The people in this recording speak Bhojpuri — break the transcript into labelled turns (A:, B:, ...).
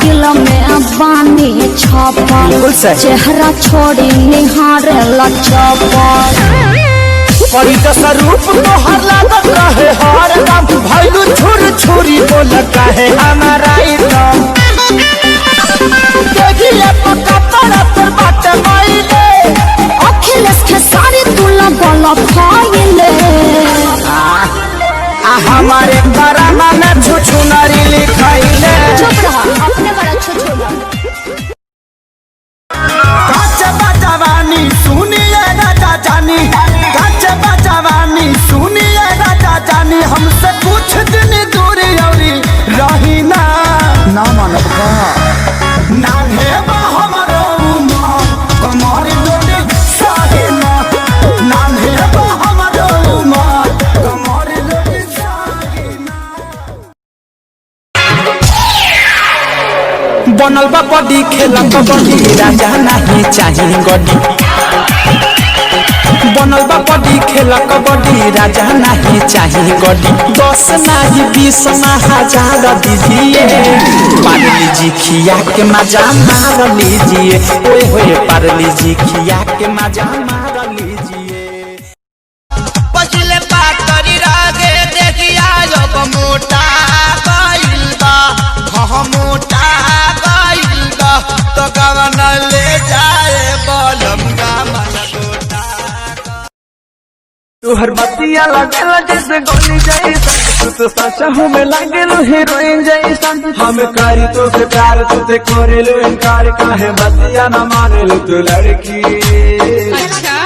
A: दिल में बानी छापल चेहरा छोड़ी निहारे लचपल
B: परी स्वरूप तो हर लागत रहे हर काम भैलू छुर छुरी बोल कहे हमारा देखिए पक्का पड़ा पर बात माइले
A: अखिलेश के सारी तुला गला खाइले
B: हमारे बरामा में छुछु नारी लिखाइले
A: चुप रहा अपने बड़ा छुछु
B: जवानी सुनिए राजा जानी जवानी सुनिए राजा जानी हमसे कुछ दिन दूरी औरी रही ना मानव का नाम है हमारो कमर लोटे साहिना नाम है हमारो कमर लोटे साहिना बनल बा बॉडी खेला कबड्डी राजा नहीं चाहिए गड्डी बनल बा बॉडी खेला कबड्डी राजा नहीं चाहिए गड्डी 10 नहीं 20 ना 1000 दीजिए पार लीजिए खिया के मजा मार लीजिए ओए होए पार लीजिए खिया के मजा मार लीजिए पछले बात करी रागे देखिया जब मोटा गइल बा मोटा गइल बा तो गवन ले जाए बलम का मन तुहर बतिया लगेला जैसे गोली जैसा तू तो सच हमें लगेलो हीरोइन जैसा हम करी तो से प्यार तुझे करेलो इनकार काहे बतिया न मानेलो तू लड़की अच्छा